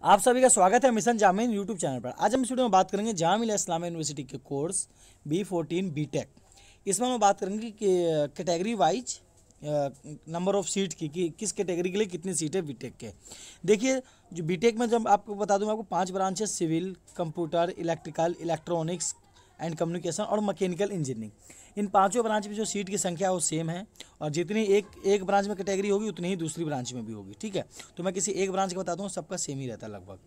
आप सभी का स्वागत है मिशन जामिया यूट्यूब चैनल पर। आज हम इस वीडियो में बात करेंगे जामिया इस्लामिया यूनिवर्सिटी के कोर्स B14 बीटेक। इसमें हम बात करेंगे कि category wise number of seat की कि किस कैटेगरी के लिए कितनी सीट है बीटेक के। देखिए जो बीटेक में जब आपको बता दूं, आपको 5 ब्रांच है: civil, computer, electrical, electronics and communication और मैकेनिकल इंजीनियरिंग। इन पांचों ब्रांच में जो सीट की संख्या है वो सेम है और जितनी एक ब्रांच में कैटेगरी होगी उतनी ही दूसरी ब्रांच में भी होगी। ठीक है, तो मैं किसी एक ब्रांच का बताता हूँ, सबका सेम ही रहता है लगभग।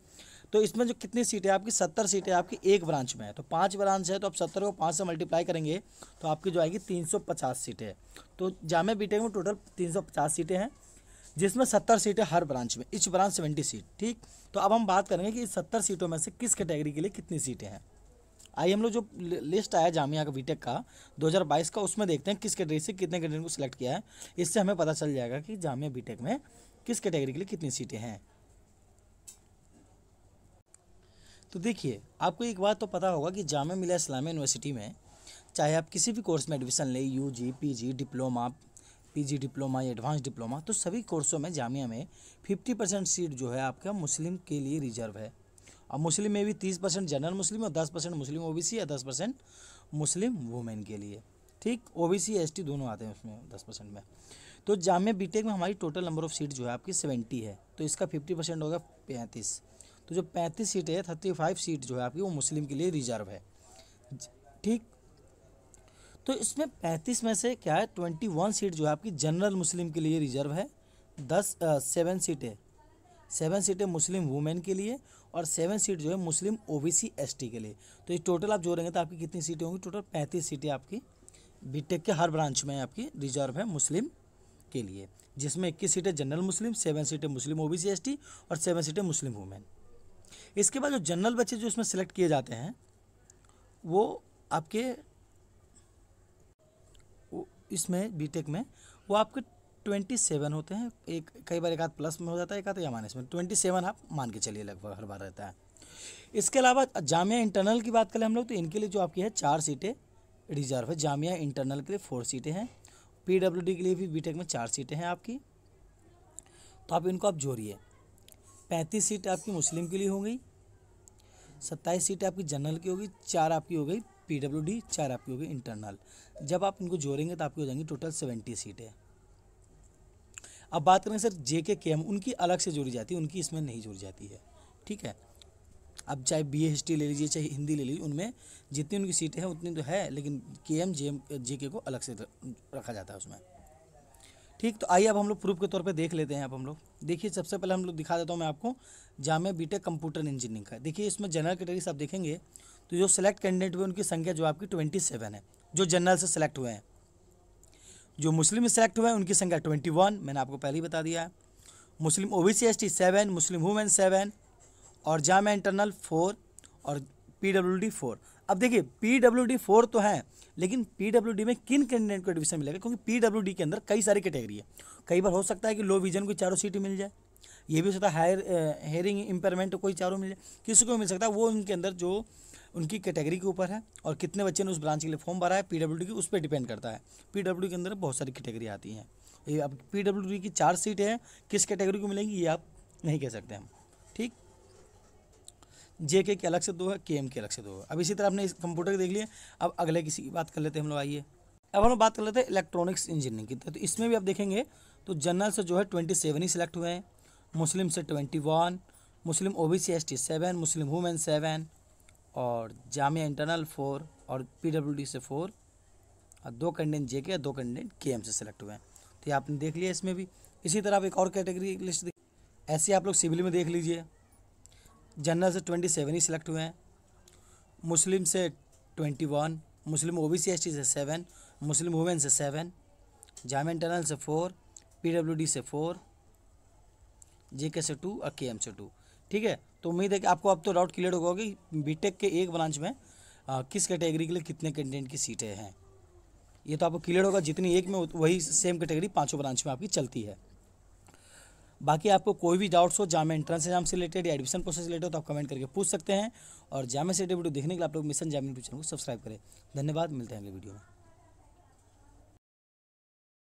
तो इसमें जो कितनी सीटें आपकी 70 सीटें आपकी एक ब्रांच में है। तो 5 ब्रांच है तो आप 70 को 5 से मल्टीप्लाई करेंगे तो आपकी जो आएगी 350 सीटें। तो जामिया बीटेक में टोटल 350 सीटें हैं, जिसमें 70 सीटें हर ब्रांच में, इच ब्रांच 70 सीट। ठीक, तो अब हम बात करेंगे कि इस 70 सीटों में से किस कैटेगरी के लिए कितनी सीटें हैं। आइए हम लोग जो लिस्ट आया जामिया का बीटेक का 2022 का, उसमें देखते हैं किस कैटेगरी से कितने कैटेगरी को सिलेक्ट किया है। इससे हमें पता चल जाएगा कि जामिया बीटेक में किस कैटेगरी के लिए कितनी सीटें हैं। तो देखिए, आपको एक बात तो पता होगा कि जामिया मिलिया इस्लामिया यूनिवर्सिटी में चाहे आप किसी भी कोर्स में एडमिशन लें, UG, PG, diploma, PG diploma या एडवांस डिप्लोमा, तो सभी कोर्सों में जामिया में 50% सीट जो है आपका मुस्लिम के लिए रिजर्व है। और मुस्लिम में भी 30% जनरल मुस्लिम और 10% मुस्लिम ओबीसी या 10% मुस्लिम वुमेन के लिए। ठीक, ओबीसी एसटी दोनों आते हैं उसमें 10% में। तो जामिया बीटेक में हमारी टोटल नंबर ऑफ सीट जो है आपकी 70 है, तो इसका 50% होगा 35। तो जो 35 सीट है, 35 सीट जो है आपकी वो मुस्लिम के लिए रिजर्व है। ठीक, तो इसमें 35 में से क्या है, 21 सीट जो है आपकी जनरल मुस्लिम के लिए रिजर्व है। 7 सीटें मुस्लिम वुमेन के लिए और 7 सीट जो है मुस्लिम ओबीसी एसटी के लिए। तो ये टोटल आप जोड़ेंगे तो आपकी कितनी सीटें होंगी, टोटल 35 सीटें आपकी बीटेक के हर ब्रांच में आपकी रिजर्व है मुस्लिम के लिए, जिसमें 21 सीटें जनरल मुस्लिम, 7 सीटें मुस्लिम ओबीसी एसटी और 7 सीटें मुस्लिम वुमेन। इसके बाद जो जनरल बच्चे जो इसमें सिलेक्ट किए जाते हैं वो आपके इसमें बीटेक में वो आपके 27 होते हैं। एक कई बार एक आध प्लस में हो जाता है, एक आध या माइनस में। 27 आप मान के चलिए लगभग हर बार रहता है। इसके अलावा जामिया इंटरनल की बात करें हम लोग, तो इनके लिए जो आपकी है 4 सीटें रिजर्व है। जामिया इंटरनल के लिए 4 सीटें हैं। पीडब्ल्यूडी के लिए भी बीटेक में 4 सीटें हैं आपकी। तो आप इनको आप जोड़िए, 35 सीटें आपकी मुस्लिम के लिए हो गई, 27 सीटें आपकी जनरल की होगी, 4 आपकी हो गई पीडब्ल्यूडी, 4 आपकी हो गई इंटरनल। जब आप इनको जोड़ेंगे तो आपकी हो जाएंगी टोटल 70 सीटें। अब बात करें सर जेके केएम, उनकी अलग से जोड़ी जाती है, उनकी इसमें नहीं जोड़ी जाती है। ठीक है, अब चाहे बीए हिस्ट्री ले लीजिए चाहे हिंदी ले लीजिए, उनमें जितनी उनकी सीटें हैं उतनी तो है, लेकिन केएम जेके को अलग से रखा जाता है उसमें। ठीक, तो आइए अब हम लोग प्रूफ के तौर पे देख लेते हैं। अब हम लोग देखिए, सबसे पहले हम लोग दिखा देता हूँ मैं आपको जामिया बीटेक कंप्यूटर इंजीनियरिंग का। देखिए इसमें जनरल कैटेगरी से आप देखेंगे तो जो सिलेक्ट कैंडिडेट हुए उनकी संख्या जो आपकी 27 है, जो जनरल से सिलेक्ट हुए हैं। जो मुस्लिम में सेलेक्ट हुए हैं उनकी संख्या 21, मैंने आपको पहले ही बता दिया है। मुस्लिम ओबीसी एसटी 7, मुस्लिम वुमेन 7 और जामिया इंटरनल 4 और पीडब्ल्यूडी 4। अब देखिए पीडब्ल्यूडी 4 तो है, लेकिन पीडब्ल्यूडी में किन कैंडिडेट को एडमिशन मिलेगा, क्योंकि पीडब्ल्यूडी के अंदर कई सारी कैटेगरी है। कई बार हो सकता है कि लो विजन को चारों सीटें मिल जाए, ये भी हो सकता है हेयरिंग इम्पेयरमेंट कोई चारों मिल जाए, किसी को मिल सकता है। वो उनके अंदर जो उनकी कैटेगरी के ऊपर है और कितने बच्चे ने उस ब्रांच के लिए फॉर्म भरा है पीडब्ल्यूडी की, उस पर डिपेंड करता है। पीडब्ल्यूडी के अंदर बहुत सारी कैटेगरी आती हैं। ये अब पीडब्ल्यूडी की 4 सीटें हैं, किस कैटेगरी को मिलेंगी ये आप नहीं कह सकते हम। ठीक, जेके के अलग से 2 है, केएम के अलग से 2 है। अब इसी तरह आपने इस कंप्यूटर के देख लिए। अब अगले किसी की बात कर लेते हैं हम लोग। आइए अब हम लोग बात कर लेते हैं इलेक्ट्रॉनिक्स इंजीनियरिंग की। तो इसमें भी आप देखेंगे तो जनरल से जो है 27 ही सिलेक्ट हुए हैं, मुस्लिम से 21, मुस्लिम ओबीसी एसटी 7, मुस्लिम वुमेन 7 और जामिया इंटरनल 4 और पीडब्ल्यूडी से 4 और 2 कैंडिडेट जेके और 2 कैंडिडेट केएम से सिलेक्ट हुए हैं। तो ये आपने देख लिया इसमें भी। इसी तरह आप एक और कैटेगरी लिस्ट देख, ऐसे आप लोग सिविल में देख लीजिए। जनरल से 27 ही सिलेक्ट हुए हैं, मुस्लिम से 21, मुस्लिम ओबीसी एसटी से 7, मुस्लिम वुमेन से 7, जामिया इंटरनल से 4, पीडब्ल्यूडी से 4, जेके से 2 और केएम से 2। ठीक है, तो उम्मीद है कि आपको अब तो डाउट क्लियर होगा कि बीटेक के एक ब्रांच में किस कैटेगरी के लिए कितने कैंडिडेट की सीटें हैं। ये तो आपको क्लियर होगा, जितनी एक में वही सेम कैटेगरी 5 ब्रांच में आपकी चलती है। बाकी आपको कोई भी डाउट्स हो जामिया एंट्रेंस एग्जाम से रिलेटेड या एडमिशन प्रोसेस से रिलेटेड हो तो आप कमेंट करके पूछ सकते हैं। और जामिया से वीडियो देखने के लिए आप लोग मिशन जामिया यूट्यूब चैनल को सब्सक्राइब करें। धन्यवाद, मिलते हैं अगले वीडियो में।